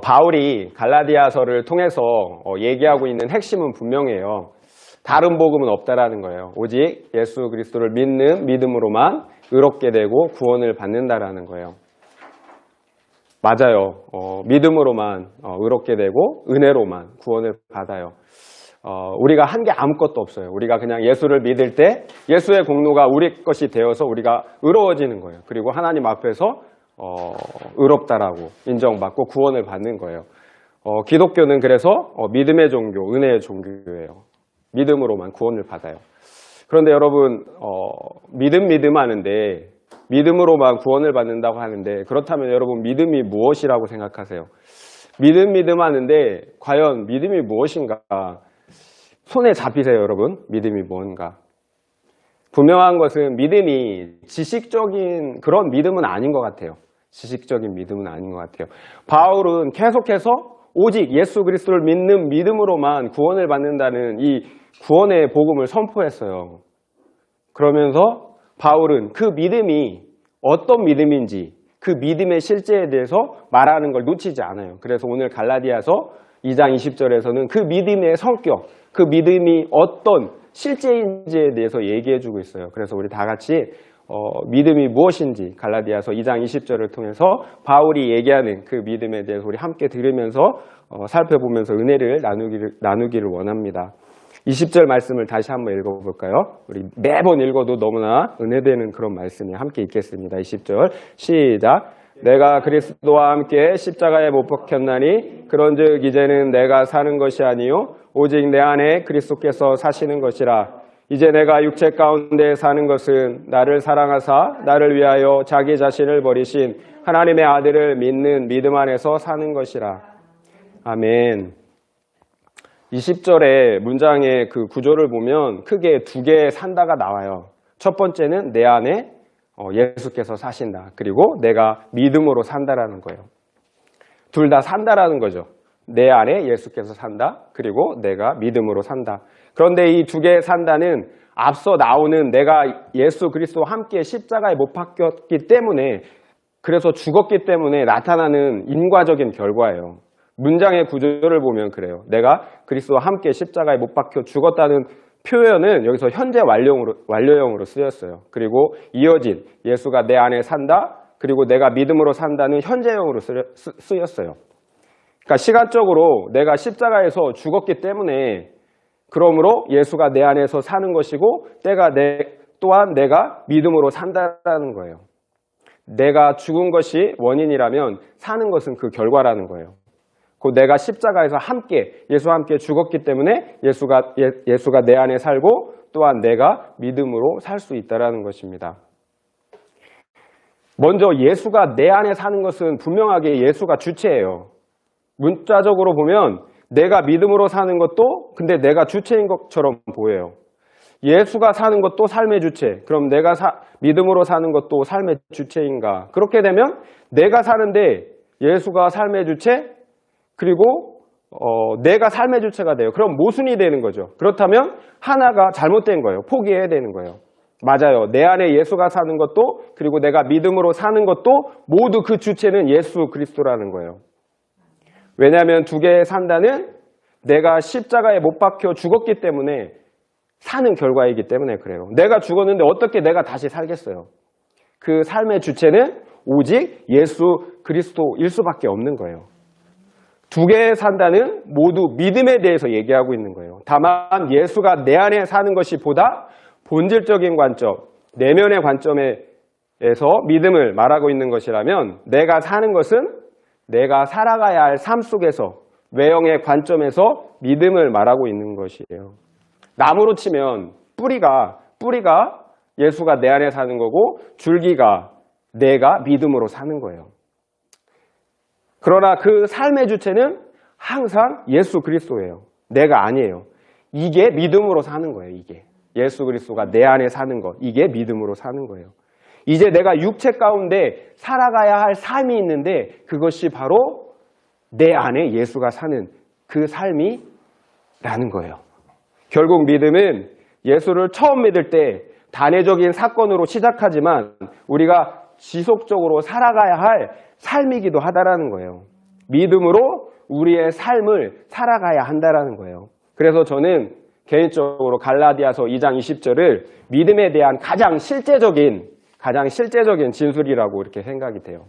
바울이 갈라디아서를 통해서 얘기하고 있는 핵심은 분명해요. 다른 복음은 없다라는 거예요. 오직 예수 그리스도를 믿는 믿음으로만 의롭게 되고 구원을 받는다라는 거예요. 맞아요. 믿음으로만 의롭게 되고 은혜로만 구원을 받아요. 우리가 한 게 아무것도 없어요. 우리가 그냥 예수를 믿을 때 예수의 공로가 우리 것이 되어서 우리가 의로워지는 거예요. 그리고 하나님 앞에서 의롭다라고 인정받고 구원을 받는 거예요. 기독교는 그래서 믿음의 종교, 은혜의 종교예요. 믿음으로만 구원을 받아요. 그런데 여러분 믿음 하는데 믿음으로만 구원을 받는다고 하는데 그렇다면 여러분 믿음이 무엇이라고 생각하세요? 믿음 하는데 과연 믿음이 무엇인가? 손에 잡히세요, 여러분? 믿음이 뭔가? 분명한 것은 믿음이 지식적인 그런 믿음은 아닌 것 같아요. 지식적인 믿음은 아닌 것 같아요. 바울은 계속해서 오직 예수 그리스도를 믿는 믿음으로만 구원을 받는다는 이 구원의 복음을 선포했어요. 그러면서 바울은 그 믿음이 어떤 믿음인지 그 믿음의 실제에 대해서 말하는 걸 놓치지 않아요. 그래서 오늘 갈라디아서 2장 20절에서는 그 믿음의 성격, 그 믿음이 어떤 실제인지에 대해서 얘기해주고 있어요. 그래서 우리 다 같이 믿음이 무엇인지 갈라디아서 2장 20절을 통해서 바울이 얘기하는 그 믿음에 대해서 우리 함께 들으면서 살펴보면서 은혜를 나누기를 원합니다. 20절 말씀을 다시 한번 읽어볼까요? 우리 매번 읽어도 너무나 은혜되는 그런 말씀이 함께 읽겠습니다. 20절 시작. 내가 그리스도와 함께 십자가에 못 박혔나니 그런즉 이제는 내가 사는 것이 아니요 오직 내 안에 그리스도께서 사시는 것이라. 이제 내가 육체 가운데 사는 것은 나를 사랑하사 나를 위하여 자기 자신을 버리신 하나님의 아들을 믿는 믿음 안에서 사는 것이라. 아멘. 20절의 문장의 그 구조를 보면 크게 두 개의 산다가 나와요. 첫 번째는 내 안에 예수께서 사신다. 그리고 내가 믿음으로 산다라는 거예요. 둘 다 산다라는 거죠. 내 안에 예수께서 산다. 그리고 내가 믿음으로 산다. 그런데 이 두 개의 산다는 앞서 나오는 내가 예수 그리스도와 함께 십자가에 못 박혔기 때문에 그래서 죽었기 때문에 나타나는 인과적인 결과예요. 문장의 구조를 보면 그래요. 내가 그리스도와 함께 십자가에 못 박혀 죽었다는 표현은 여기서 현재 완료형으로 쓰였어요. 그리고 이어진 예수가 내 안에 산다. 그리고 내가 믿음으로 산다는 현재형으로 쓰였어요. 그러니까 시간적으로 내가 십자가에서 죽었기 때문에 그러므로 예수가 내 안에서 사는 것이고 또한 내가 믿음으로 산다라는 거예요. 내가 죽은 것이 원인이라면 사는 것은 그 결과라는 거예요. 그 내가 십자가에서 예수와 함께 죽었기 때문에 예수가 내 안에 살고 또한 내가 믿음으로 살 수 있다는 것입니다. 먼저 예수가 내 안에 사는 것은 분명하게 예수가 주체예요. 문자적으로 보면 내가 믿음으로 사는 것도 근데 내가 주체인 것처럼 보여요. 예수가 사는 것도 삶의 주체. 그럼 내가 믿음으로 사는 것도 삶의 주체인가? 그렇게 되면 내가 사는데 예수가 삶의 주체? 그리고 내가 삶의 주체가 돼요. 그럼 모순이 되는 거죠. 그렇다면 하나가 잘못된 거예요. 포기해야 되는 거예요. 맞아요. 내 안에 예수가 사는 것도 그리고 내가 믿음으로 사는 것도 모두 그 주체는 예수 그리스도라는 거예요. 왜냐하면 두 개의 산다는 내가 십자가에 못 박혀 죽었기 때문에 사는 결과이기 때문에 그래요. 내가 죽었는데 어떻게 내가 다시 살겠어요? 그 삶의 주체는 오직 예수 그리스도일 수밖에 없는 거예요. 두 개의 산다는 모두 믿음에 대해서 얘기하고 있는 거예요. 다만 예수가 내 안에 사는 것이 보다 본질적인 관점, 내면의 관점에서 믿음을 말하고 있는 것이라면 내가 사는 것은 내가 살아가야 할 삶 속에서 외형의 관점에서 믿음을 말하고 있는 것이에요. 나무로 치면 뿌리가 예수가 내 안에 사는 거고 줄기가 내가 믿음으로 사는 거예요. 그러나 그 삶의 주체는 항상 예수 그리스도예요. 내가 아니에요. 이게 믿음으로 사는 거예요. 이게 예수 그리스도가 내 안에 사는 것, 이게 믿음으로 사는 거예요. 이제 내가 육체 가운데 살아가야 할 삶이 있는데 그것이 바로 내 안에 예수가 사는 그 삶이라는 거예요. 결국 믿음은 예수를 처음 믿을 때 단회적인 사건으로 시작하지만 우리가 지속적으로 살아가야 할 삶이기도 하다라는 거예요. 믿음으로 우리의 삶을 살아가야 한다라는 거예요. 그래서 저는 개인적으로 갈라디아서 2장 20절을 믿음에 대한 가장 실제적인 진술이라고 이렇게 생각이 돼요.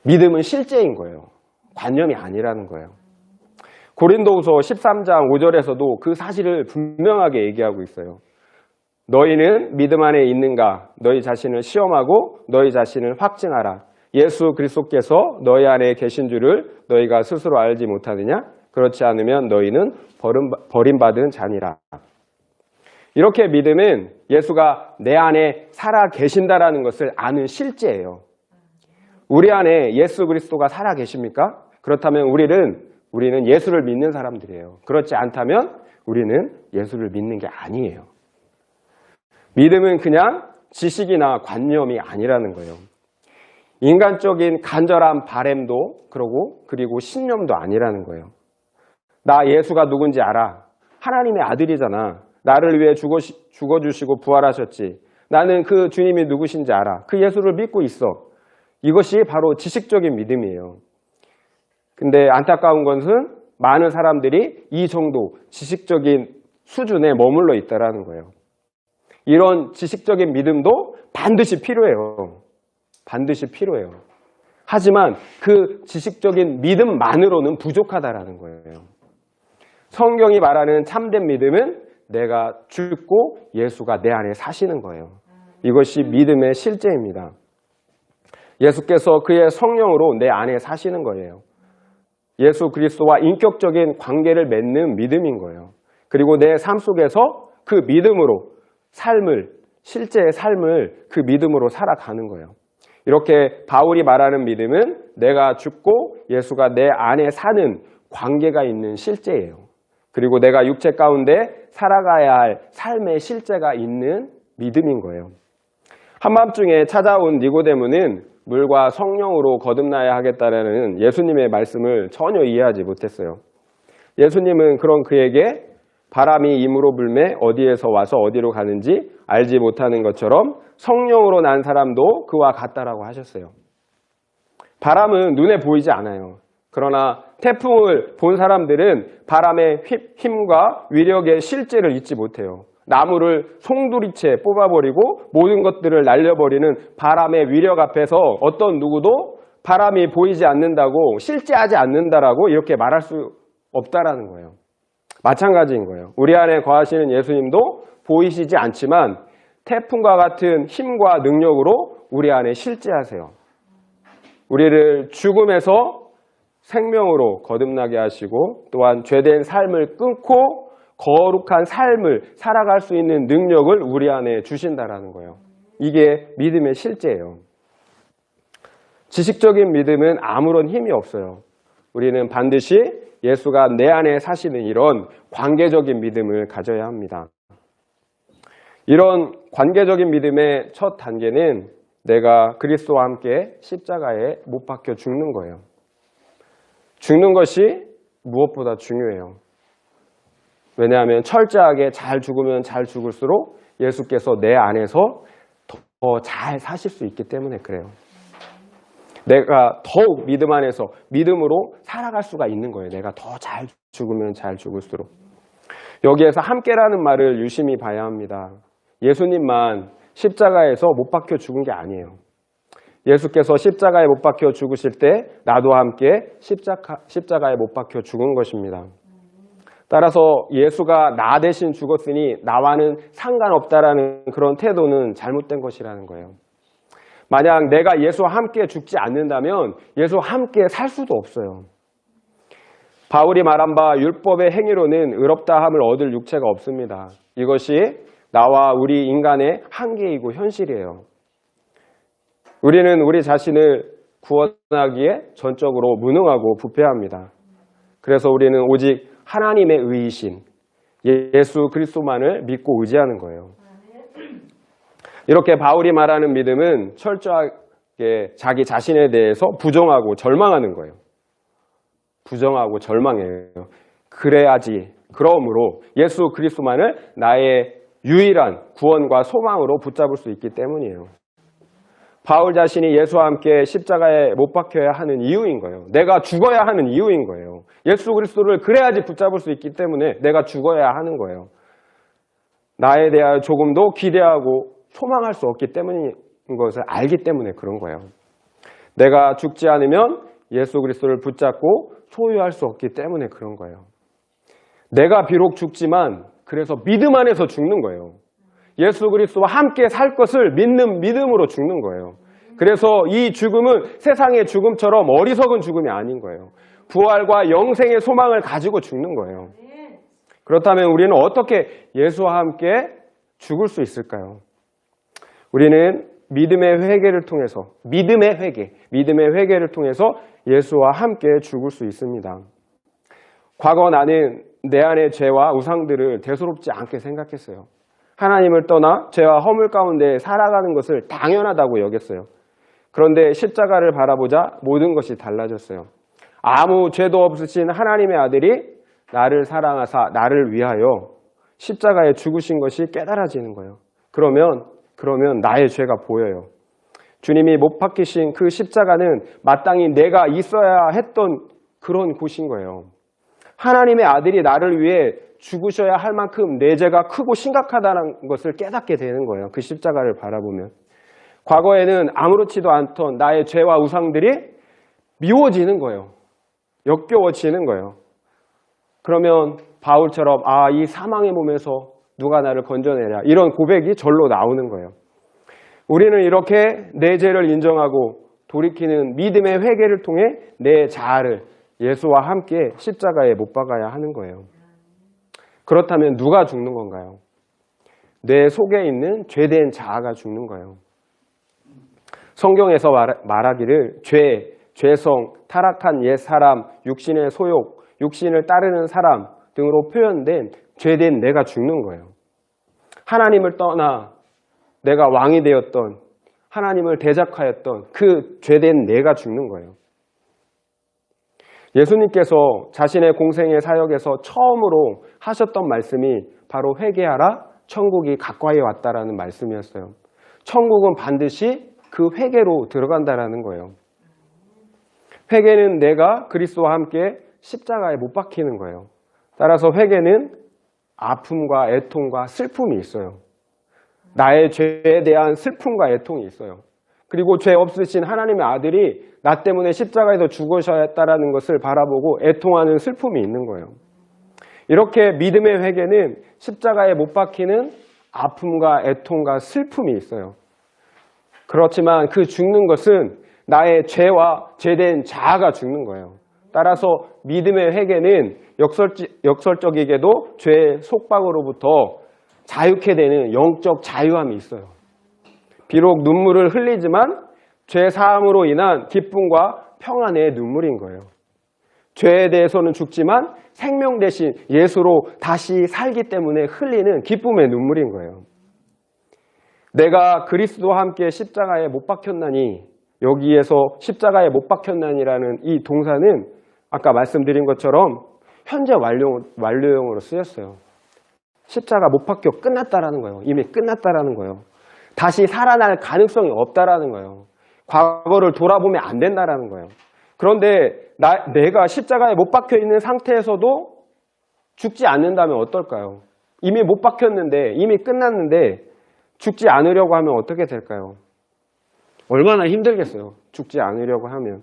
믿음은 실제인 거예요. 관념이 아니라는 거예요. 고린도후서 13장 5절에서도 그 사실을 분명하게 얘기하고 있어요. 너희는 믿음 안에 있는가? 너희 자신을 시험하고 너희 자신을 확증하라. 예수 그리스도께서 너희 안에 계신 줄을 너희가 스스로 알지 못하느냐? 그렇지 않으면 너희는 버림받은 자니라. 이렇게 믿음은 예수가 내 안에 살아 계신다라는 것을 아는 실제예요. 우리 안에 예수 그리스도가 살아 계십니까? 그렇다면 우리는 예수를 믿는 사람들이에요. 그렇지 않다면 우리는 예수를 믿는 게 아니에요. 믿음은 그냥 지식이나 관념이 아니라는 거예요. 인간적인 간절한 바램도 그리고 신념도 아니라는 거예요. 나 예수가 누군지 알아. 하나님의 아들이잖아. 나를 위해 죽어주시고 부활하셨지. 나는 그 주님이 누구신지 알아. 그 예수를 믿고 있어. 이것이 바로 지식적인 믿음이에요. 근데 안타까운 것은 많은 사람들이 이 정도 지식적인 수준에 머물러 있다라는 거예요. 이런 지식적인 믿음도 반드시 필요해요. 반드시 필요해요. 하지만 그 지식적인 믿음만으로는 부족하다라는 거예요. 성경이 말하는 참된 믿음은 내가 죽고 예수가 내 안에 사시는 거예요. 이것이 믿음의 실제입니다. 예수께서 그의 성령으로 내 안에 사시는 거예요. 예수 그리스도와 인격적인 관계를 맺는 믿음인 거예요. 그리고 내 삶 속에서 그 믿음으로 실제의 삶을 그 믿음으로 살아가는 거예요. 이렇게 바울이 말하는 믿음은 내가 죽고 예수가 내 안에 사는 관계가 있는 실제예요. 그리고 내가 육체 가운데 살아가야 할 삶의 실제가 있는 믿음인 거예요. 한밤중에 찾아온 니고데모는 물과 성령으로 거듭나야 하겠다라는 예수님의 말씀을 전혀 이해하지 못했어요. 예수님은 그런 그에게 바람이 임으로 불매 어디에서 와서 어디로 가는지 알지 못하는 것처럼 성령으로 난 사람도 그와 같다라고 하셨어요. 바람은 눈에 보이지 않아요. 그러나 태풍을 본 사람들은 바람의 힘과 위력의 실제를 잊지 못해요. 나무를 송두리째 뽑아버리고 모든 것들을 날려버리는 바람의 위력 앞에서 어떤 누구도 바람이 보이지 않는다고, 실제하지 않는다라고 이렇게 말할 수 없다라는 거예요. 마찬가지인 거예요. 우리 안에 거하시는 예수님도 보이시지 않지만 태풍과 같은 힘과 능력으로 우리 안에 실제하세요. 우리를 죽음에서 생명으로 거듭나게 하시고 또한 죄된 삶을 끊고 거룩한 삶을 살아갈 수 있는 능력을 우리 안에 주신다라는 거예요. 이게 믿음의 실제예요. 지식적인 믿음은 아무런 힘이 없어요. 우리는 반드시 예수가 내 안에 사시는 이런 관계적인 믿음을 가져야 합니다. 이런 관계적인 믿음의 첫 단계는 내가 그리스도와 함께 십자가에 못 박혀 죽는 거예요. 죽는 것이 무엇보다 중요해요. 왜냐하면 철저하게 잘 죽으면 잘 죽을수록 예수께서 내 안에서 더 잘 사실 수 있기 때문에 그래요. 내가 더욱 믿음 안에서 믿음으로 살아갈 수가 있는 거예요. 내가 더 잘 죽으면 잘 죽을수록. 여기에서 함께라는 말을 유심히 봐야 합니다. 예수님만 십자가에서 못 박혀 죽은 게 아니에요. 예수께서 십자가에 못 박혀 죽으실 때 나도 함께 십자가에 못 박혀 죽은 것입니다. 따라서 예수가 나 대신 죽었으니 나와는 상관없다라는 그런 태도는 잘못된 것이라는 거예요. 만약 내가 예수와 함께 죽지 않는다면 예수와 함께 살 수도 없어요. 바울이 말한 바 율법의 행위로는 의롭다함을 얻을 육체가 없습니다. 이것이 나와 우리 인간의 한계이고 현실이에요. 우리는 우리 자신을 구원하기에 전적으로 무능하고 부패합니다. 그래서 우리는 오직 하나님의 의이신 예수 그리스도만을 믿고 의지하는 거예요. 이렇게 바울이 말하는 믿음은 철저하게 자기 자신에 대해서 부정하고 절망하는 거예요. 부정하고 절망해요. 그러므로 예수 바울 자신이 예수와 함께 십자가에 못 박혀야 하는 이유인 거예요. 내가 죽어야 하는 이유인 거예요. 예수 그리스도를 그래야지 붙잡을 수 있기 때문에 내가 죽어야 하는 거예요. 나에 대하여 조금도 기대하고 소망할 수 없기 때문인 것을 알기 때문에 그런 거예요. 내가 죽지 않으면 예수 그리스도를 붙잡고 소유할 수 없기 때문에 그런 거예요. 내가 비록 죽지만 그래서 믿음 안에서 죽는 거예요. 예수 그리스도와 함께 살 것을 믿는 믿음으로 죽는 거예요. 그래서 이 죽음은 세상의 죽음처럼 어리석은 죽음이 아닌 거예요. 부활과 영생의 소망을 가지고 죽는 거예요. 그렇다면 우리는 어떻게 예수와 함께 죽을 수 있을까요? 우리는 믿음의 회개를 통해서 믿음의 회개를 통해서 예수와 함께 죽을 수 있습니다. 과거 나는 내 안의 죄와 우상들을 대수롭지 않게 생각했어요. 하나님을 떠나 죄와 허물 가운데 살아가는 것을 당연하다고 여겼어요. 그런데 십자가를 바라보자 모든 것이 달라졌어요. 아무 죄도 없으신 하나님의 아들이 나를 사랑하사 나를 위하여 십자가에 죽으신 것이 깨달아지는 거예요. 그러면 나의 죄가 보여요. 주님이 못 박히신 그 십자가는 마땅히 내가 있어야 했던 그런 곳인 거예요. 하나님의 아들이 나를 위해 죽으셔야 할 만큼 내 죄가 크고 심각하다는 것을 깨닫게 되는 거예요. 그 십자가를 바라보면. 과거에는 아무렇지도 않던 나의 죄와 우상들이 미워지는 거예요. 역겨워지는 거예요. 그러면 바울처럼 이 사망의 몸에서 누가 나를 건져내랴 이런 고백이 절로 나오는 거예요. 우리는 이렇게 내 죄를 인정하고 돌이키는 믿음의 회개를 통해 내 자아를 예수와 함께 십자가에 못 박아야 하는 거예요. 그렇다면 누가 죽는 건가요? 내 속에 있는 죄된 자아가 죽는 거예요. 성경에서 말하기를 죄성, 타락한 옛 사람, 육신의 소욕, 육신을 따르는 사람 등으로 표현된 죄된 내가 죽는 거예요. 하나님을 떠나 내가 왕이 되었던, 하나님을 대적하였던 그 죄된 내가 죽는 거예요. 예수님께서 자신의 공생의 사역에서 처음으로 하셨던 말씀이 바로 회개하라, 천국이 가까이 왔다라는 말씀이었어요. 천국은 반드시 그 회개로 들어간다라는 거예요. 회개는 내가 그리스도와 함께 십자가에 못 박히는 거예요. 따라서 회개는 아픔과 애통과 슬픔이 있어요. 나의 죄에 대한 슬픔과 애통이 있어요. 그리고 죄 없으신 하나님의 아들이 나 때문에 십자가에서 죽으셔야 했다라는 것을 바라보고 애통하는 슬픔이 있는 거예요. 이렇게 믿음의 회개는 십자가에 못 박히는 아픔과 애통과 슬픔이 있어요. 그렇지만 그 죽는 것은 나의 죄와 죄된 자아가 죽는 거예요. 따라서 믿음의 회개는 역설적이게도 죄의 속박으로부터 자유케 되는 영적 자유함이 있어요. 비록 눈물을 흘리지만 죄 사함으로 인한 기쁨과 평안의 눈물인 거예요. 죄에 대해서는 죽지만 생명 대신 예수로 다시 살기 때문에 흘리는 기쁨의 눈물인 거예요. 내가 그리스도와 함께 십자가에 못 박혔나니, 여기에서 십자가에 못 박혔나니라는 이 동사는 아까 말씀드린 것처럼 현재 완료형으로 쓰였어요. 십자가 못 박혀 끝났다라는 거예요. 이미 끝났다라는 거예요. 다시 살아날 가능성이 없다라는 거예요. 과거를 돌아보면 안 된다라는 거예요. 그런데 내가 십자가에 못 박혀 있는 상태에서도 죽지 않는다면 어떨까요? 이미 못 박혔는데, 이미 끝났는데 죽지 않으려고 하면 어떻게 될까요? 얼마나 힘들겠어요. 죽지 않으려고 하면.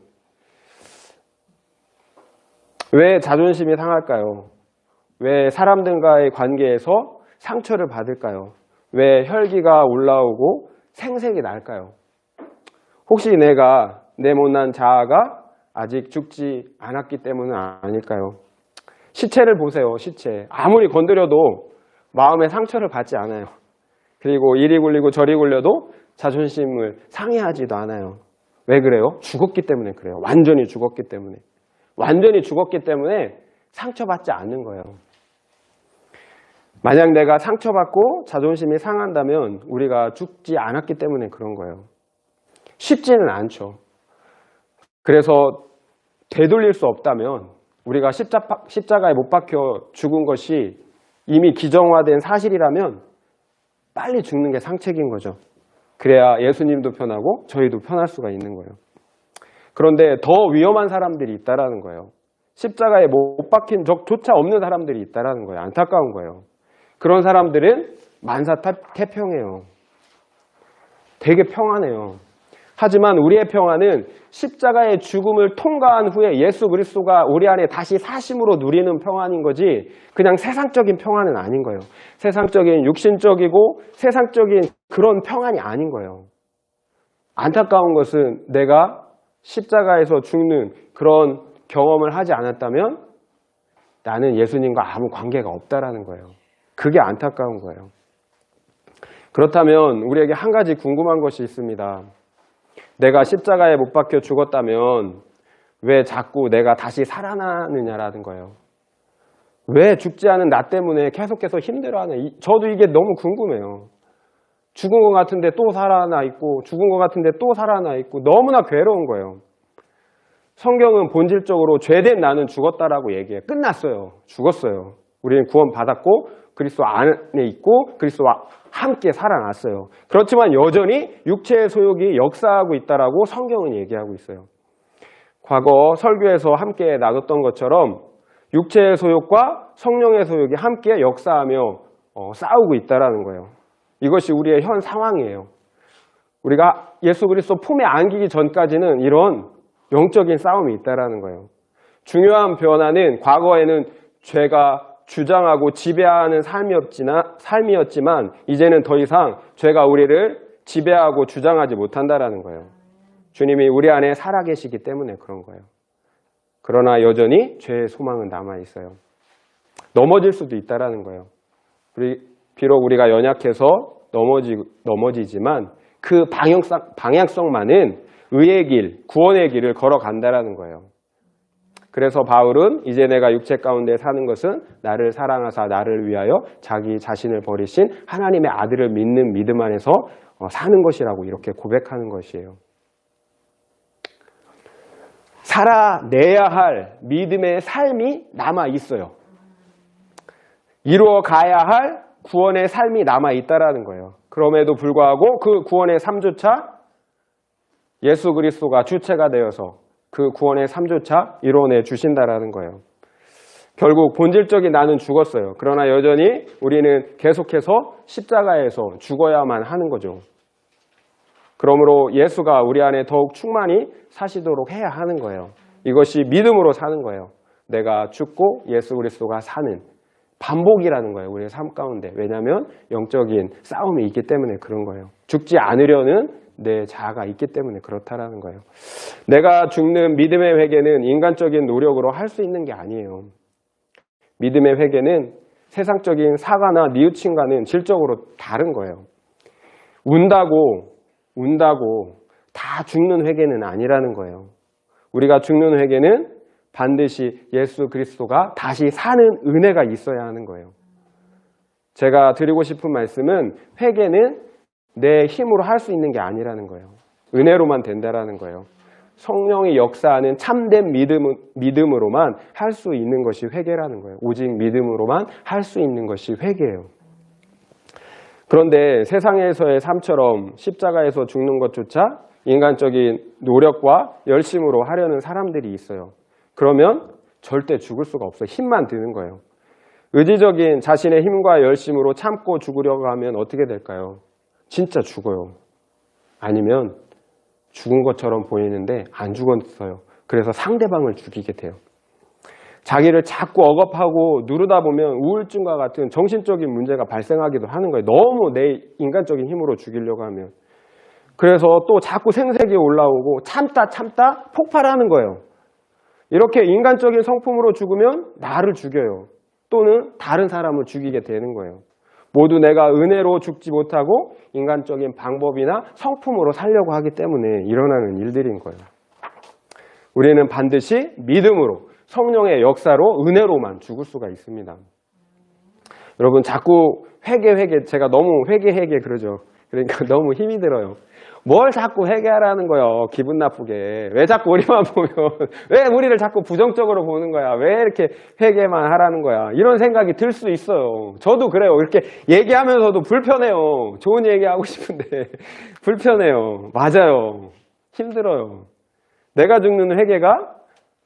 왜 자존심이 상할까요? 왜 사람들과의 관계에서 상처를 받을까요? 왜 혈기가 올라오고 생색이 날까요? 혹시 내가 내 못난 자아가 아직 죽지 않았기 때문은 아닐까요? 시체를 보세요. 시체. 아무리 건드려도 마음에 상처를 받지 않아요. 그리고 이리 굴리고 저리 굴려도 자존심을 상해하지도 않아요. 왜 그래요? 죽었기 때문에 그래요. 완전히 죽었기 때문에. 완전히 죽었기 때문에 상처받지 않는 거예요. 만약 내가 상처받고 자존심이 상한다면 우리가 죽지 않았기 때문에 그런 거예요. 쉽지는 않죠. 그래서 되돌릴 수 없다면 우리가 십자가에 못 박혀 죽은 것이 이미 기정화된 사실이라면 빨리 죽는 게 상책인 거죠. 그래야 예수님도 편하고 저희도 편할 수가 있는 거예요. 그런데 더 위험한 사람들이 있다라는 거예요. 십자가에 못 박힌 적조차 없는 사람들이 있다라는 거예요. 안타까운 거예요. 그런 사람들은 만사태평해요. 되게 평안해요. 하지만 우리의 평안은 십자가의 죽음을 통과한 후에 예수 그리스도가 우리 안에 다시 사심으로 누리는 평안인 거지 그냥 세상적인 평안은 아닌 거예요. 세상적인 육신적이고 세상적인 그런 평안이 아닌 거예요. 안타까운 것은 내가 십자가에서 죽는 그런 경험을 하지 않았다면 나는 예수님과 아무 관계가 없다라는 거예요. 그게 안타까운 거예요. 그렇다면 우리에게 한 가지 궁금한 것이 있습니다. 내가 십자가에 못 박혀 죽었다면 왜 자꾸 내가 다시 살아나느냐라는 거예요. 왜 죽지 않은 나 때문에 계속해서 힘들어하는, 저도 이게 너무 궁금해요. 죽은 것 같은데 또 살아나 있고 죽은 것 같은데 또 살아나 있고 너무나 괴로운 거예요. 성경은 본질적으로 죄된 나는 죽었다라고 얘기해. 끝났어요. 죽었어요. 우리는 구원받았고 그리스도 안에 있고 그리스도와 함께 살아났어요. 그렇지만 여전히 육체의 소욕이 역사하고 있다라고 성경은 얘기하고 있어요. 과거 설교에서 함께 나눴던 것처럼 육체의 소욕과 성령의 소욕이 함께 역사하며 싸우고 있다라는 거예요. 이것이 우리의 현 상황이에요. 우리가 예수 그리스도 품에 안기기 전까지는 이런 영적인 싸움이 있다라는 거예요. 중요한 변화는 과거에는 죄가 주장하고 지배하는 삶이었지만 이제는 더 이상 죄가 우리를 지배하고 주장하지 못한다라는 거예요. 주님이 우리 안에 살아계시기 때문에 그런 거예요. 그러나 여전히 죄의 소망은 남아있어요. 넘어질 수도 있다라는 거예요. 비록 우리가 연약해서 넘어지지만 그 방향성만은 의의 길, 구원의 길을 걸어간다라는 거예요. 그래서 바울은 이제 내가 육체 가운데 사는 것은 나를 사랑하사 나를 위하여 자기 자신을 버리신 하나님의 아들을 믿는 믿음 안에서 사는 것이라고 이렇게 고백하는 것이에요. 살아내야 할 믿음의 삶이 남아 있어요. 이루어 가야 할 구원의 삶이 남아 있다라는 거예요. 그럼에도 불구하고 그 구원의 삶조차 예수 그리스도가 주체가 되어서 그 구원의 삶조차 이뤄내 주신다라는 거예요. 결국 본질적인 나는 죽었어요. 그러나 여전히 우리는 계속해서 십자가에서 죽어야만 하는 거죠. 그러므로 예수가 우리 안에 더욱 충만히 사시도록 해야 하는 거예요. 이것이 믿음으로 사는 거예요. 내가 죽고 예수 그리스도가 사는 반복이라는 거예요. 우리의 삶 가운데. 왜냐하면 영적인 싸움이 있기 때문에 그런 거예요. 죽지 않으려는 내 자아가 있기 때문에 그렇다라는 거예요. 내가 죽는 믿음의 회개는 인간적인 노력으로 할 수 있는 게 아니에요. 믿음의 회개는 세상적인 사과나 뉘우침과는 질적으로 다른 거예요. 운다고 다 죽는 회개는 아니라는 거예요. 우리가 죽는 회개는 반드시 예수 그리스도가 다시 사는 은혜가 있어야 하는 거예요. 제가 드리고 싶은 말씀은 회개는 내 힘으로 할 수 있는 게 아니라는 거예요. 은혜로만 된다라는 거예요. 성령이 역사하는 참된 믿음으로만 할 수 있는 것이 회개라는 거예요. 오직 믿음으로만 할 수 있는 것이 회개예요. 그런데 세상에서의 삶처럼 십자가에서 죽는 것조차 인간적인 노력과 열심으로 하려는 사람들이 있어요. 그러면 절대 죽을 수가 없어요. 힘만 드는 거예요. 의지적인 자신의 힘과 열심으로 참고 죽으려고 하면 어떻게 될까요? 진짜 죽어요. 아니면 죽은 것처럼 보이는데 안 죽었어요. 그래서 상대방을 죽이게 돼요. 자기를 자꾸 억압하고 누르다 보면 우울증과 같은 정신적인 문제가 발생하기도 하는 거예요. 너무 내 인간적인 힘으로 죽이려고 하면. 그래서 또 자꾸 생색이 올라오고 참다 폭발하는 거예요. 이렇게 인간적인 성품으로 죽으면 나를 죽여요. 또는 다른 사람을 죽이게 되는 거예요. 모두 내가 은혜로 죽지 못하고 인간적인 방법이나 성품으로 살려고 하기 때문에 일어나는 일들인 거예요. 우리는 반드시 믿음으로 성령의 역사로 은혜로만 죽을 수가 있습니다. 여러분 자꾸 회개 제가 너무 회개 그러죠. 그러니까 너무 힘이 들어요. 뭘 자꾸 회개하라는 거예요. 기분 나쁘게. 왜 자꾸 우리만 보면, 왜 우리를 자꾸 부정적으로 보는 거야? 왜 이렇게 회개만 하라는 거야? 이런 생각이 들 수 있어요. 저도 그래요. 이렇게 얘기하면서도 불편해요. 좋은 얘기하고 싶은데 불편해요. 맞아요. 힘들어요. 내가 죽는 회개가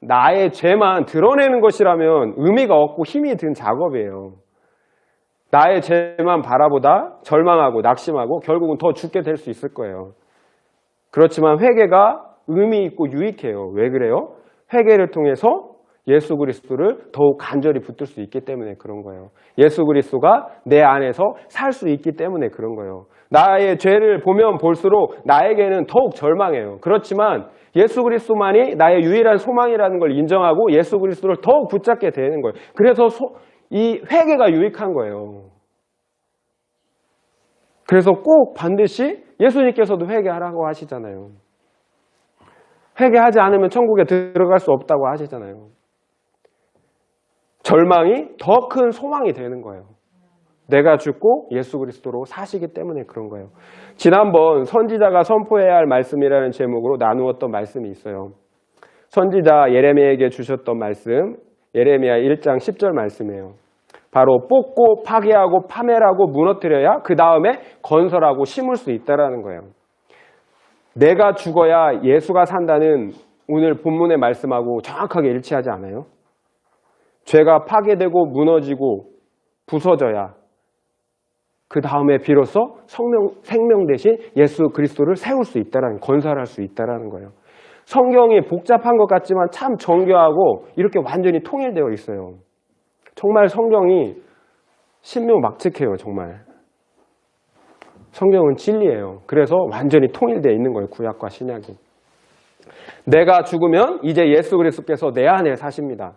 나의 죄만 드러내는 것이라면 의미가 없고 힘이 든 작업이에요. 나의 죄만 바라보다 절망하고 낙심하고 결국은 더 죽게 될 수 있을 거예요. 그렇지만 회개가 의미 있고 유익해요. 왜 그래요? 회개를 통해서 예수 그리스도를 더욱 간절히 붙들 수 있기 때문에 그런 거예요. 예수 그리스도가 내 안에서 살 수 있기 때문에 그런 거예요. 나의 죄를 보면 볼수록 나에게는 더욱 절망해요. 그렇지만 예수 그리스도만이 나의 유일한 소망이라는 걸 인정하고 예수 그리스도를 더욱 붙잡게 되는 거예요. 그래서 이 회개가 유익한 거예요. 그래서 꼭 반드시 예수님께서도 회개하라고 하시잖아요. 회개하지 않으면 천국에 들어갈 수 없다고 하시잖아요. 절망이 더 큰 소망이 되는 거예요. 내가 죽고 예수 그리스도로 사시기 때문에 그런 거예요. 지난번 선지자가 선포해야 할 말씀이라는 제목으로 나누었던 말씀이 있어요. 선지자 예레미야에게 주셨던 말씀, 예레미야 1장 10절 말씀이에요. 바로 뽑고 파괴하고 파멸하고 무너뜨려야 그 다음에 건설하고 심을 수 있다는 거예요. 내가 죽어야 예수가 산다는 오늘 본문의 말씀하고 정확하게 일치하지 않아요? 죄가 파괴되고 무너지고 부서져야 그 다음에 비로소 생명 대신 예수 그리스도를 세울 수 있다는, 건설할 수 있다는 거예요. 성경이 복잡한 것 같지만 참 정교하고 이렇게 완전히 통일되어 있어요. 정말 성경이 신묘막측해요. 정말 성경은 진리예요. 그래서 완전히 통일되어 있는 거예요. 구약과 신약이. 내가 죽으면 이제 예수 그리스도께서 내 안에 사십니다.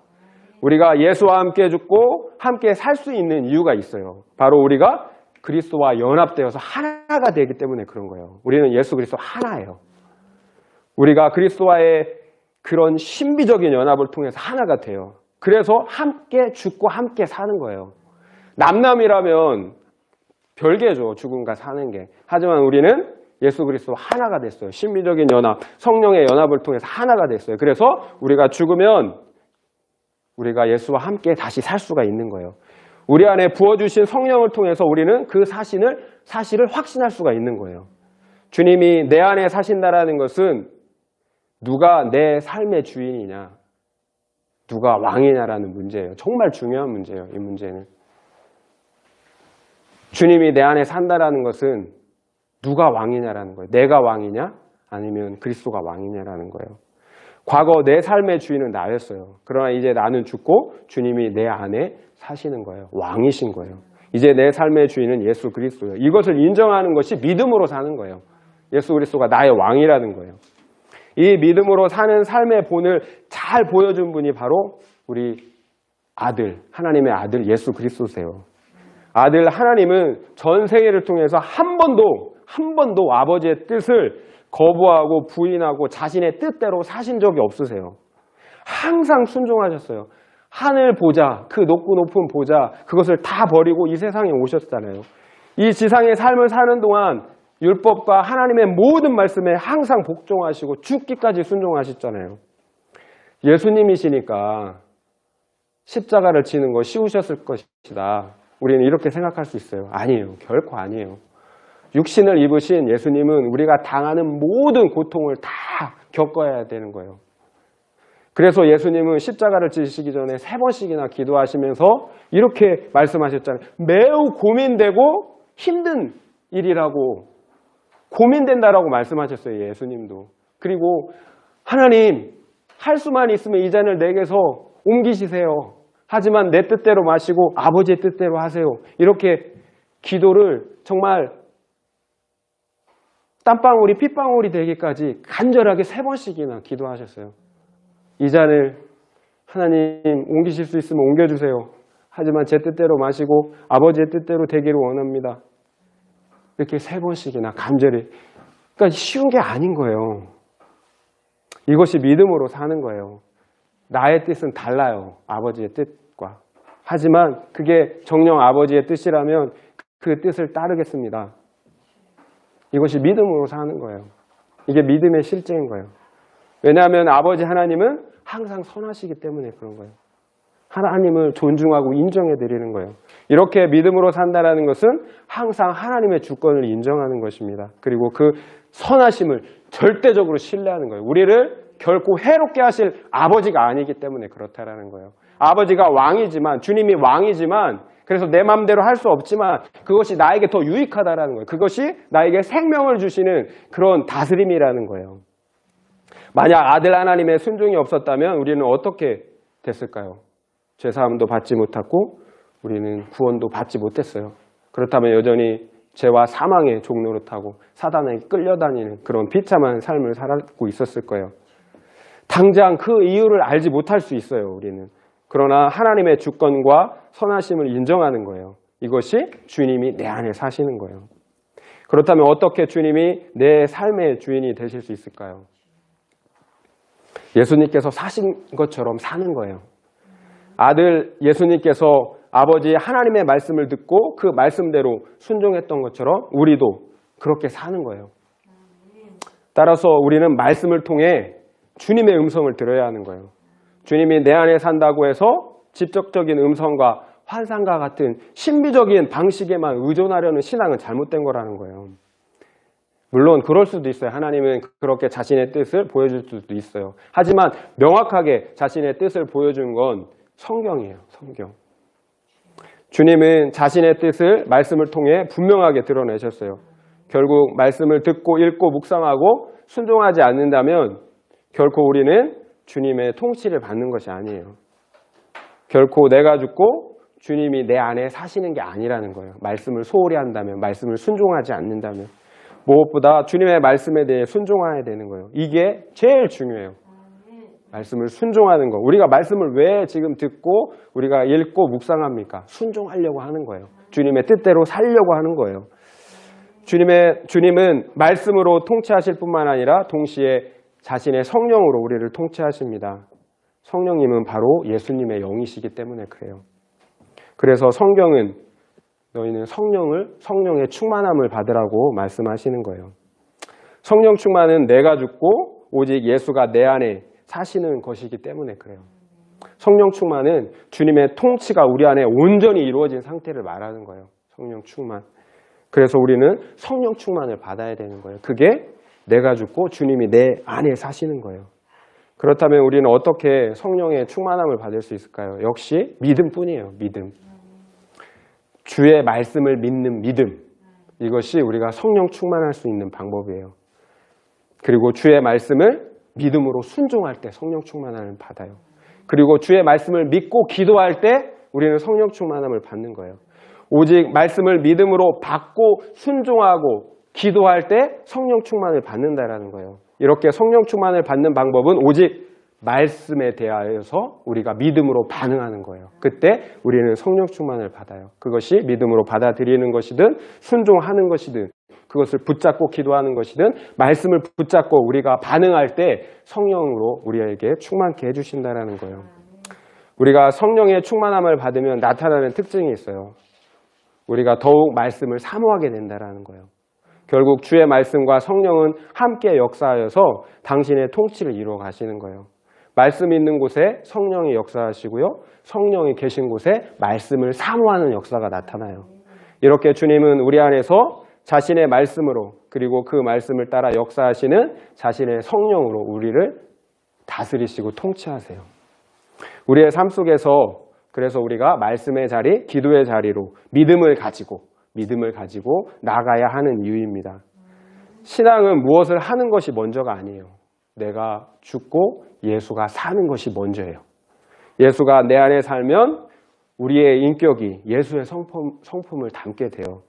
우리가 예수와 함께 죽고 함께 살 수 있는 이유가 있어요. 바로 우리가 그리스도와 연합되어서 하나가 되기 때문에 그런 거예요. 우리는 예수 그리스도 하나예요. 우리가 그리스도와의 그런 신비적인 연합을 통해서 하나가 돼요. 그래서 함께 죽고 함께 사는 거예요. 남남이라면 별개죠. 죽음과 사는 게. 하지만 우리는 예수 그리스도 하나가 됐어요. 신비적인 연합, 성령의 연합을 통해서 하나가 됐어요. 그래서 우리가 죽으면 우리가 예수와 함께 다시 살 수가 있는 거예요. 우리 안에 부어주신 성령을 통해서 우리는 그 사실을 확신할 수가 있는 거예요. 주님이 내 안에 사신다라는 것은 누가 내 삶의 주인이냐, 누가 왕이냐라는 문제예요. 정말 중요한 문제예요. 이 문제는. 주님이 내 안에 산다라는 것은 누가 왕이냐라는 거예요. 내가 왕이냐 아니면 그리스도가 왕이냐라는 거예요. 과거 내 삶의 주인은 나였어요. 그러나 이제 나는 죽고 주님이 내 안에 사시는 거예요. 왕이신 거예요. 이제 내 삶의 주인은 예수 그리스도예요. 이것을 인정하는 것이 믿음으로 사는 거예요. 예수 그리스도가 나의 왕이라는 거예요. 이 믿음으로 사는 삶의 본을 잘 보여준 분이 바로 우리 아들, 하나님의 아들 예수 그리스도세요. 아들 하나님은 전 세계를 통해서 한 번도 아버지의 뜻을 거부하고 부인하고 자신의 뜻대로 사신 적이 없으세요. 항상 순종하셨어요. 하늘 보좌, 그 높고 높은 보좌, 그것을 다 버리고 이 세상에 오셨잖아요. 이 지상의 삶을 사는 동안 율법과 하나님의 모든 말씀에 항상 복종하시고 죽기까지 순종하셨잖아요. 예수님이시니까 십자가를 지는 거 쉬우셨을 것이다. 우리는 이렇게 생각할 수 있어요. 아니에요. 결코 아니에요. 육신을 입으신 예수님은 우리가 당하는 모든 고통을 다 겪어야 되는 거예요. 그래서 예수님은 십자가를 지시기 전에 3번씩이나 기도하시면서 이렇게 말씀하셨잖아요. 매우 고민되고 힘든 일이라고, 고민된다라고 말씀하셨어요. 예수님도. 그리고 하나님, 할 수만 있으면 이 잔을 내게서 옮기시세요. 하지만 내 뜻대로 마시고 아버지의 뜻대로 하세요. 이렇게 기도를 정말 땀방울이 핏방울이 되기까지 간절하게 3번씩이나 기도하셨어요. 이 잔을 하나님 옮기실 수 있으면 옮겨주세요. 하지만 제 뜻대로 마시고 아버지의 뜻대로 되기를 원합니다. 이렇게 3번씩이나 간절히. 그러니까 쉬운 게 아닌 거예요. 이것이 믿음으로 사는 거예요. 나의 뜻은 달라요. 아버지의 뜻과. 하지만 그게 정녕 아버지의 뜻이라면 그 뜻을 따르겠습니다. 이것이 믿음으로 사는 거예요. 이게 믿음의 실제인 거예요. 왜냐하면 아버지 하나님은 항상 선하시기 때문에 그런 거예요. 하나님을 존중하고 인정해 드리는 거예요. 이렇게 믿음으로 산다는 것은 항상 하나님의 주권을 인정하는 것입니다. 그리고 그 선하심을 절대적으로 신뢰하는 거예요. 우리를 결코 해롭게 하실 아버지가 아니기 때문에 그렇다라는 거예요. 아버지가 왕이지만, 주님이 왕이지만, 그래서 내 마음대로 할 수 없지만 그것이 나에게 더 유익하다라는 거예요. 그것이 나에게 생명을 주시는 그런 다스림이라는 거예요. 만약 아들 하나님의 순종이 없었다면 우리는 어떻게 됐을까요? 죄사함도 받지 못했고 우리는 구원도 받지 못했어요. 그렇다면 여전히 죄와 사망의 종노릇하고 사단에게 끌려다니는 그런 비참한 삶을 살고 있었을 거예요. 당장 그 이유를 알지 못할 수 있어요, 우리는. 그러나 하나님의 주권과 선하심을 인정하는 거예요. 이것이 주님이 내 안에 사시는 거예요. 그렇다면 어떻게 주님이 내 삶의 주인이 되실 수 있을까요? 예수님께서 사신 것처럼 사는 거예요. 아들 예수님께서 아버지 하나님의 말씀을 듣고 그 말씀대로 순종했던 것처럼 우리도 그렇게 사는 거예요. 따라서 우리는 말씀을 통해 주님의 음성을 들어야 하는 거예요. 주님이 내 안에 산다고 해서 직접적인 음성과 환상과 같은 신비적인 방식에만 의존하려는 신앙은 잘못된 거라는 거예요. 물론 그럴 수도 있어요. 하나님은 그렇게 자신의 뜻을 보여줄 수도 있어요. 하지만 명확하게 자신의 뜻을 보여준 건 성경이에요. 성경. 주님은 자신의 뜻을 말씀을 통해 분명하게 드러내셨어요. 결국 말씀을 듣고 읽고 묵상하고 순종하지 않는다면 결코 우리는 주님의 통치를 받는 것이 아니에요. 결코 내가 죽고 주님이 내 안에 사시는 게 아니라는 거예요. 말씀을 소홀히 한다면, 말씀을 순종하지 않는다면. 무엇보다 주님의 말씀에 대해 순종해야 되는 거예요. 이게 제일 중요해요. 말씀을 순종하는 거. 우리가 말씀을 왜 지금 듣고 우리가 읽고 묵상합니까? 순종하려고 하는 거예요. 주님의 뜻대로 살려고 하는 거예요. 주님은 말씀으로 통치하실 뿐만 아니라 동시에 자신의 성령으로 우리를 통치하십니다. 성령님은 바로 예수님의 영이시기 때문에 그래요. 그래서 성경은 너희는 성령의 충만함을 받으라고 말씀하시는 거예요. 성령 충만은 내가 죽고 오직 예수가 내 안에 사시는 것이기 때문에 그래요. 성령 충만은 주님의 통치가 우리 안에 온전히 이루어진 상태를 말하는 거예요. 성령 충만. 그래서 우리는 성령 충만을 받아야 되는 거예요. 그게 내가 죽고 주님이 내 안에 사시는 거예요. 그렇다면 우리는 어떻게 성령의 충만함을 받을 수 있을까요? 역시 믿음뿐이에요. 믿음. 주의 말씀을 믿는 믿음. 이것이 우리가 성령 충만할 수 있는 방법이에요. 그리고 주의 말씀을 믿음으로 순종할 때 성령 충만함을 받아요. 그리고 주의 말씀을 믿고 기도할 때 우리는 성령 충만함을 받는 거예요. 오직 말씀을 믿음으로 받고 순종하고 기도할 때 성령 충만을 받는다라는 거예요. 이렇게 성령 충만을 받는 방법은 오직 말씀에 대하여서 우리가 믿음으로 반응하는 거예요. 그때 우리는 성령 충만을 받아요. 그것이 믿음으로 받아들이는 것이든 순종하는 것이든 그것을 붙잡고 기도하는 것이든 말씀을 붙잡고 우리가 반응할 때 성령으로 우리에게 충만케 해주신다는 거예요. 우리가 성령의 충만함을 받으면 나타나는 특징이 있어요. 우리가 더욱 말씀을 사모하게 된다는 거예요. 결국 주의 말씀과 성령은 함께 역사하여서 당신의 통치를 이루어 가시는 거예요. 말씀 있는 곳에 성령이 역사하시고요. 성령이 계신 곳에 말씀을 사모하는 역사가 나타나요. 이렇게 주님은 우리 안에서 자신의 말씀으로 그리고 그 말씀을 따라 역사하시는 자신의 성령으로 우리를 다스리시고 통치하세요. 우리의 삶 속에서 그래서 우리가 말씀의 자리, 기도의 자리로 믿음을 가지고 나가야 하는 이유입니다. 신앙은 무엇을 하는 것이 먼저가 아니에요. 내가 죽고 예수가 사는 것이 먼저예요. 예수가 내 안에 살면 우리의 인격이 예수의 성품을 담게 돼요.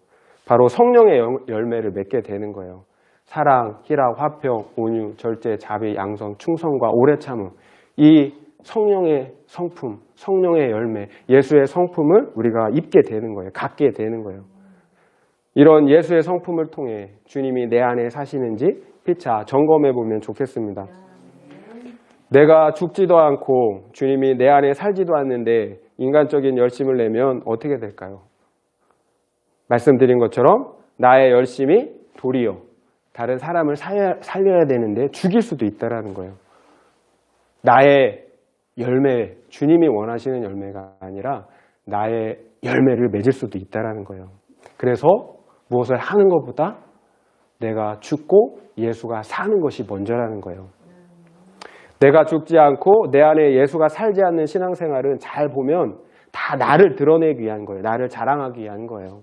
바로 성령의 열매를 맺게 되는 거예요. 사랑, 희락, 화평, 온유, 절제, 자비, 양성, 충성과 오래 참음. 이 성령의 성품, 성령의 열매, 예수의 성품을 우리가 입게 되는 거예요. 갖게 되는 거예요. 이런 예수의 성품을 통해 주님이 내 안에 사시는지 피차 점검해 보면 좋겠습니다. 내가 죽지도 않고 주님이 내 안에 살지도 않는데 인간적인 열심을 내면 어떻게 될까요? 말씀드린 것처럼 나의 열심이 도리어 다른 사람을 살려야 되는데 죽일 수도 있다라는 거예요. 나의 열매, 주님이 원하시는 열매가 아니라 나의 열매를 맺을 수도 있다라는 거예요. 그래서 무엇을 하는 것보다 내가 죽고 예수가 사는 것이 먼저라는 거예요. 내가 죽지 않고 내 안에 예수가 살지 않는 신앙생활은 잘 보면 다 나를 드러내기 위한 거예요. 나를 자랑하기 위한 거예요.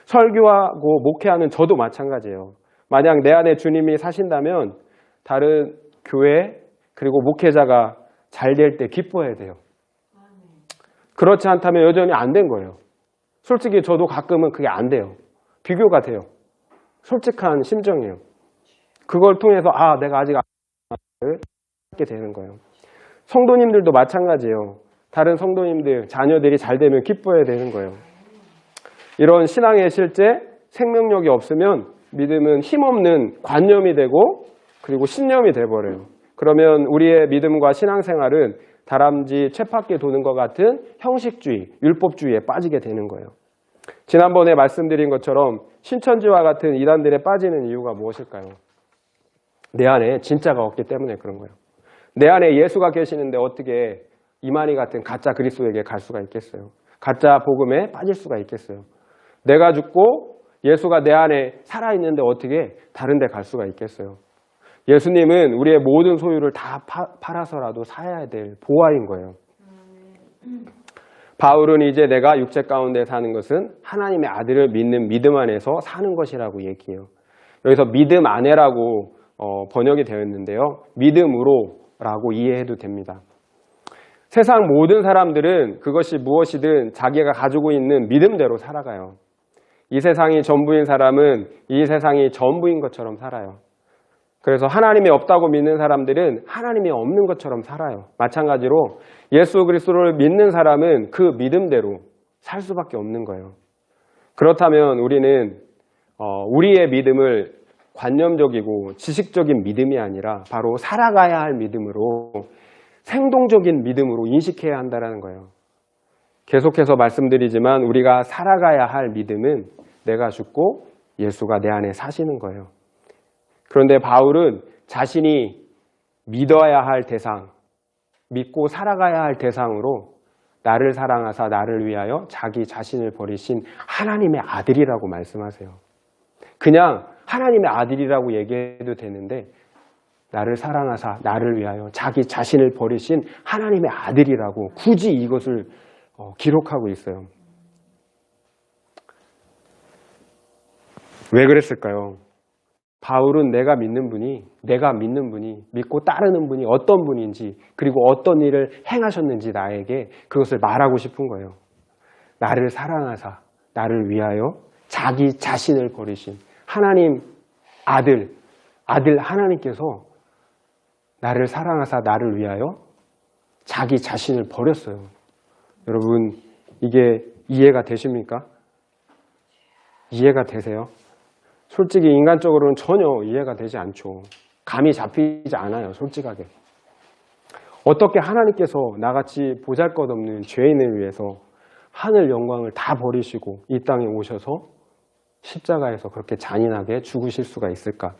설교하고 목회하는 저도 마찬가지예요. 만약 내 안에 주님이 사신다면 다른 교회 그리고 목회자가 잘 될 때 기뻐해야 돼요. 그렇지 않다면 여전히 안 된 거예요. 솔직히 저도 가끔은 그게 안 돼요. 비교가 돼요. 솔직한 심정이에요. 그걸 통해서 내가 아직 안 하게 되는 거예요. 성도님들도 마찬가지예요. 다른 성도님들, 자녀들이 잘 되면 기뻐해야 되는 거예요. 이런 신앙의 실제, 생명력이 없으면 믿음은 힘없는 관념이 되고 그리고 신념이 돼버려요. 그러면 우리의 믿음과 신앙생활은 다람쥐 쳇바퀴 도는 것 같은 형식주의, 율법주의에 빠지게 되는 거예요. 지난번에 말씀드린 것처럼 신천지와 같은 이단들에 빠지는 이유가 무엇일까요? 내 안에 진짜가 없기 때문에 그런 거예요. 내 안에 예수가 계시는데 어떻게 이만희 같은 가짜 그리스도에게 갈 수가 있겠어요? 가짜 복음에 빠질 수가 있겠어요? 내가 죽고 예수가 내 안에 살아있는데 어떻게 다른 데 갈 수가 있겠어요? 예수님은 우리의 모든 소유를 다 팔아서라도 사야 될 보화인 거예요. 바울은 이제 내가 육체 가운데 사는 것은 하나님의 아들을 믿는 믿음 안에서 사는 것이라고 얘기해요. 여기서 믿음 안에라고 번역이 되어 있는데요. 믿음으로라고 이해해도 됩니다. 세상 모든 사람들은 그것이 무엇이든 자기가 가지고 있는 믿음대로 살아가요. 이 세상이 전부인 사람은 이 세상이 전부인 것처럼 살아요. 그래서 하나님이 없다고 믿는 사람들은 하나님이 없는 것처럼 살아요. 마찬가지로 예수 그리스도를 믿는 사람은 그 믿음대로 살 수밖에 없는 거예요. 그렇다면 우리는 우리의 믿음을 관념적이고 지식적인 믿음이 아니라 바로 살아가야 할 믿음으로 생동적인 믿음으로 인식해야 한다는 거예요. 계속해서 말씀드리지만 우리가 살아가야 할 믿음은 내가 죽고 예수가 내 안에 사시는 거예요. 그런데 바울은 자신이 믿어야 할 대상, 믿고 살아가야 할 대상으로 나를 사랑하사 나를 위하여 자기 자신을 버리신 하나님의 아들이라고 말씀하세요. 그냥 하나님의 아들이라고 얘기해도 되는데 나를 사랑하사 나를 위하여 자기 자신을 버리신 하나님의 아들이라고 굳이 이것을 기록하고 있어요. 왜 그랬을까요? 바울은 내가 믿는 분이 믿고 따르는 분이 어떤 분인지 그리고 어떤 일을 행하셨는지 나에게 그것을 말하고 싶은 거예요. 나를 사랑하사 나를 위하여 자기 자신을 버리신 하나님 아들 하나님께서 나를 사랑하사 나를 위하여 자기 자신을 버렸어요. 여러분 이게 이해가 되십니까? 이해가 되세요? 솔직히 인간적으로는 전혀 이해가 되지 않죠. 감이 잡히지 않아요. 솔직하게. 어떻게 하나님께서 나같이 보잘것없는 죄인을 위해서 하늘 영광을 다 버리시고 이 땅에 오셔서 십자가에서 그렇게 잔인하게 죽으실 수가 있을까?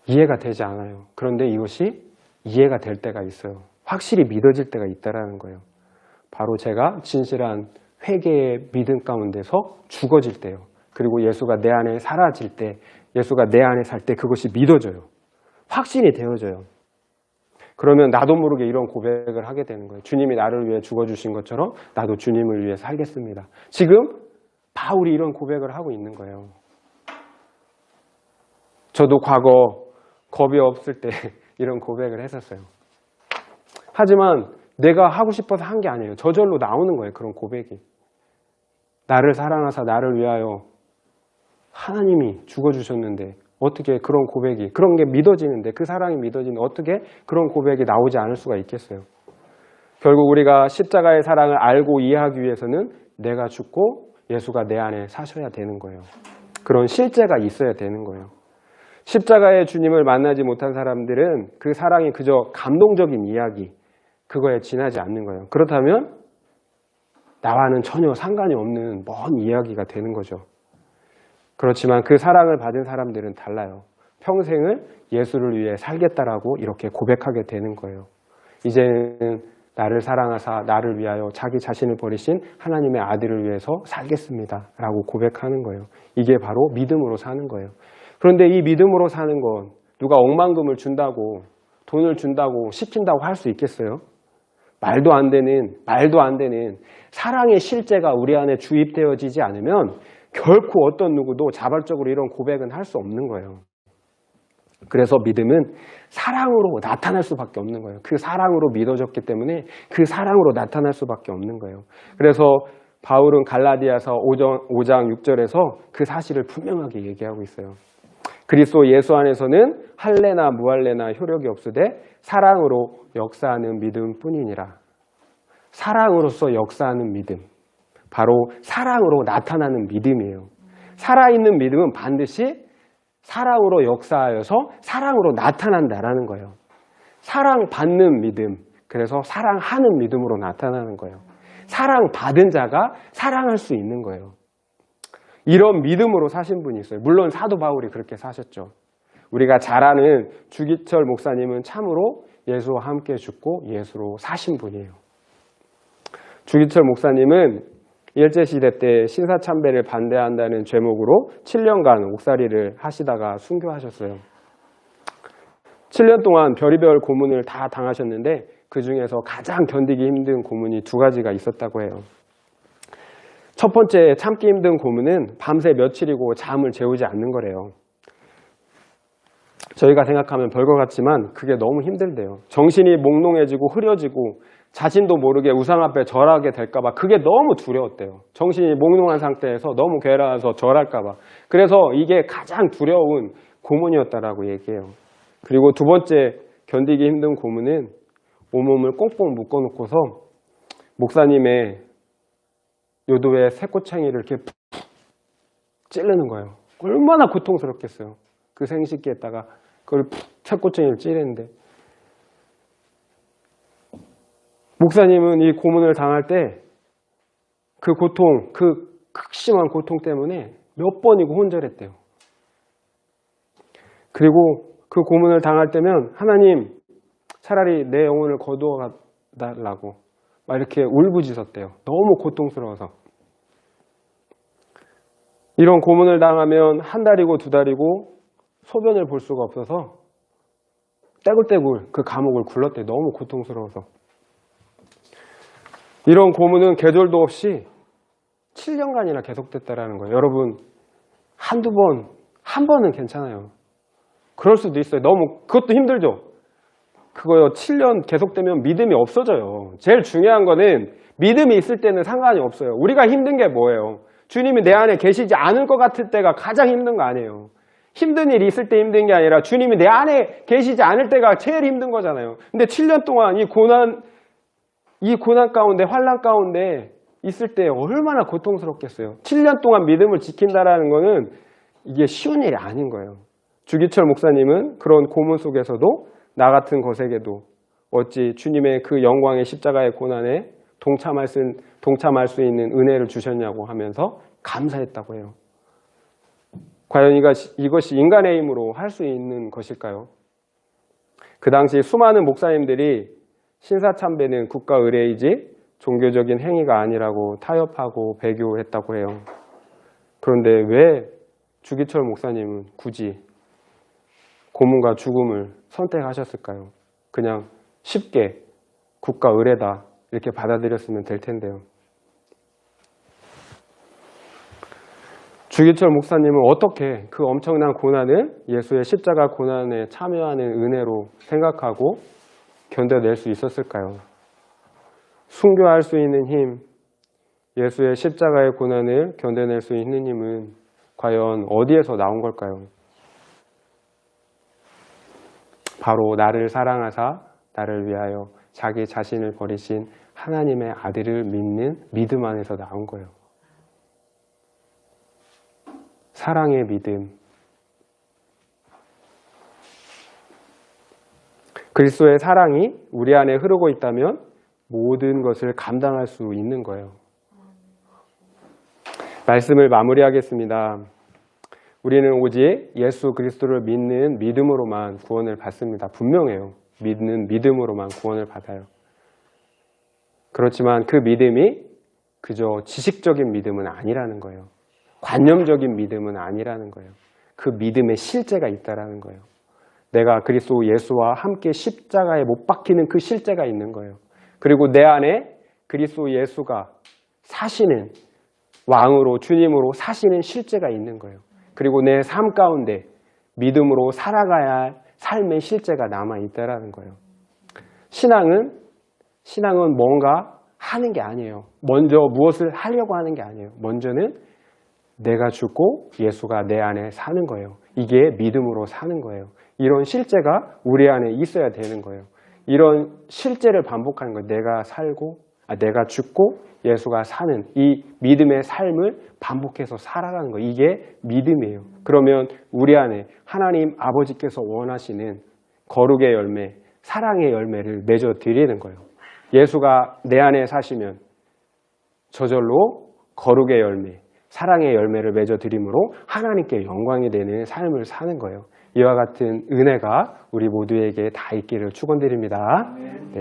이해가 되지 않아요. 그런데 이것이 이해가 될 때가 있어요. 확실히 믿어질 때가 있다는 거예요. 바로 제가 진실한 회개의 믿음 가운데서 죽어질 때요. 그리고 예수가 내 안에 사라질 때, 예수가 내 안에 살 때 그것이 믿어져요. 확신이 되어져요. 그러면 나도 모르게 이런 고백을 하게 되는 거예요. 주님이 나를 위해 죽어주신 것처럼 나도 주님을 위해 살겠습니다. 지금 바울이 이런 고백을 하고 있는 거예요. 저도 과거 겁이 없을 때 이런 고백을 했었어요. 하지만 내가 하고 싶어서 한 게 아니에요. 저절로 나오는 거예요. 그런 고백이. 나를 사랑하사 나를 위하여 하나님이 죽어주셨는데 어떻게 그런 고백이, 그런 게 믿어지는데, 그 사랑이 믿어지는데 어떻게 그런 고백이 나오지 않을 수가 있겠어요. 결국 우리가 십자가의 사랑을 알고 이해하기 위해서는 내가 죽고 예수가 내 안에 사셔야 되는 거예요. 그런 실제가 있어야 되는 거예요. 십자가의 주님을 만나지 못한 사람들은 그 사랑이 그저 감동적인 이야기, 그거에 지나지 않는 거예요. 그렇다면 나와는 전혀 상관이 없는 먼 이야기가 되는 거죠. 그렇지만 그 사랑을 받은 사람들은 달라요. 평생을 예수를 위해 살겠다라고 이렇게 고백하게 되는 거예요. 이제는 나를 사랑하사 나를 위하여 자기 자신을 버리신 하나님의 아들을 위해서 살겠습니다 라고 고백하는 거예요. 이게 바로 믿음으로 사는 거예요. 그런데 이 믿음으로 사는 건 누가 억만금을 준다고 돈을 준다고 시킨다고 할 수 있겠어요? 말도 안 되는 사랑의 실제가 우리 안에 주입되어지지 않으면 결코 어떤 누구도 자발적으로 이런 고백은 할 수 없는 거예요. 그래서 믿음은 사랑으로 나타날 수밖에 없는 거예요. 그 사랑으로 믿어졌기 때문에 그 사랑으로 나타날 수밖에 없는 거예요. 그래서 바울은 갈라디아서 5장 6절에서 그 사실을 분명하게 얘기하고 있어요. 그리스도 예수 안에서는 할례나 무할례나 효력이 없으되 사랑으로 역사하는 믿음뿐이니라. 사랑으로서 역사하는 믿음, 바로 사랑으로 나타나는 믿음이에요. 살아있는 믿음은 반드시 사랑으로 역사하여서 사랑으로 나타난다라는 거예요. 사랑받는 믿음, 그래서 사랑하는 믿음으로 나타나는 거예요. 사랑받은 자가 사랑할 수 있는 거예요. 이런 믿음으로 사신 분이 있어요. 물론 사도 바울이 그렇게 사셨죠. 우리가 잘 아는 주기철 목사님은 참으로 예수와 함께 죽고 예수로 사신 분이에요. 주기철 목사님은 일제시대 때 신사참배를 반대한다는 제목으로 7년간 옥살이를 하시다가 순교하셨어요. 7년 동안 별의별 고문을 다 당하셨는데 그 중에서 가장 견디기 힘든 고문이 2가지가 있었다고 해요. 첫 번째 참기 힘든 고문은 밤새 며칠이고 잠을 재우지 않는 거래요. 저희가 생각하면 별거 같지만 그게 너무 힘들대요. 정신이 몽롱해지고 흐려지고 자신도 모르게 우상 앞에 절하게 될까 봐 그게 너무 두려웠대요. 정신이 몽롱한 상태에서 너무 괴로워서 절할까 봐. 그래서 이게 가장 두려운 고문이었다라고 얘기해요. 그리고 2번째 견디기 힘든 고문은 온몸을 꽁꽁 묶어놓고서 목사님의 요도에 새꼬챙이를 이렇게 푹 찌르는 거예요. 얼마나 고통스럽겠어요. 그 생식기에다가 그걸 푹 새꼬챙이를 찌르는데 목사님은 이 고문을 당할 때 그 고통, 그 극심한 고통 때문에 몇 번이고 혼절했대요. 그리고 그 고문을 당할 때면 하나님 차라리 내 영혼을 거두어 달라고 막 이렇게 울부짖었대요. 너무 고통스러워서. 이런 고문을 당하면 1달이고 2달이고 소변을 볼 수가 없어서 떼굴떼굴 그 감옥을 굴렀대요. 너무 고통스러워서. 이런 고문은 계절도 없이 7년간이나 계속됐다라는 거예요. 여러분 한두 번, 한 번은 괜찮아요. 그럴 수도 있어요. 너무 그것도 힘들죠. 그거요 7년 계속되면 믿음이 없어져요. 제일 중요한 거는 믿음이 있을 때는 상관이 없어요. 우리가 힘든 게 뭐예요? 주님이 내 안에 계시지 않을 것 같을 때가 가장 힘든 거 아니에요. 힘든 일이 있을 때 힘든 게 아니라 주님이 내 안에 계시지 않을 때가 제일 힘든 거잖아요. 근데 7년 동안 이 고난 가운데, 환난 가운데 있을 때 얼마나 고통스럽겠어요. 7년 동안 믿음을 지킨다라는 거는 이게 쉬운 일이 아닌 거예요. 주기철 목사님은 그런 고문 속에서도 나 같은 것에게도 어찌 주님의 그 영광의 십자가의 고난에 동참할 수 있는 은혜를 주셨냐고 하면서 감사했다고 해요. 과연 이것이 인간의 힘으로 할 수 있는 것일까요? 그 당시 수많은 목사님들이 신사참배는 국가 의례이지 종교적인 행위가 아니라고 타협하고 배교했다고 해요. 그런데 왜 주기철 목사님은 굳이 고문과 죽음을 선택하셨을까요? 그냥 쉽게 국가 의례다 이렇게 받아들였으면 될 텐데요. 주기철 목사님은 어떻게 그 엄청난 고난을 예수의 십자가 고난에 참여하는 은혜로 생각하고 견뎌낼 수 있었을까요? 순교할 수 있는 힘, 예수의 십자가의 고난을 견뎌낼 수 있는 힘은 과연 어디에서 나온 걸까요? 바로 나를 사랑하사 나를 위하여 자기 자신을 버리신 하나님의 아들을 믿는 믿음 안에서 나온 거예요. 사랑의 믿음. 그리스도의 사랑이 우리 안에 흐르고 있다면 모든 것을 감당할 수 있는 거예요. 말씀을 마무리하겠습니다. 우리는 오직 예수 그리스도를 믿는 믿음으로만 구원을 받습니다. 분명해요. 믿는 믿음으로만 구원을 받아요. 그렇지만 그 믿음이 그저 지식적인 믿음은 아니라는 거예요. 관념적인 믿음은 아니라는 거예요. 그 믿음에 실제가 있다라는 거예요. 내가 그리스도 예수와 함께 십자가에 못 박히는 그 실제가 있는 거예요. 그리고 내 안에 그리스도 예수가 사시는 왕으로 주님으로 사시는 실제가 있는 거예요. 그리고 내 삶 가운데 믿음으로 살아가야 할 삶의 실제가 남아있다라는 거예요. 신앙은 뭔가 하는 게 아니에요. 먼저 무엇을 하려고 하는 게 아니에요. 먼저는 내가 죽고 예수가 내 안에 사는 거예요. 이게 믿음으로 사는 거예요. 이런 실제가 우리 안에 있어야 되는 거예요. 이런 실제를 반복하는 거예요. 내가 죽고 예수가 사는 이 믿음의 삶을 반복해서 살아가는 거예요. 이게 믿음이에요. 그러면 우리 안에 하나님 아버지께서 원하시는 거룩의 열매, 사랑의 열매를 맺어 드리는 거예요. 예수가 내 안에 사시면 저절로 거룩의 열매, 사랑의 열매를 맺어 드림으로 하나님께 영광이 되는 삶을 사는 거예요. 이와 같은 은혜가 우리 모두에게 다 있기를 축원드립니다. 네.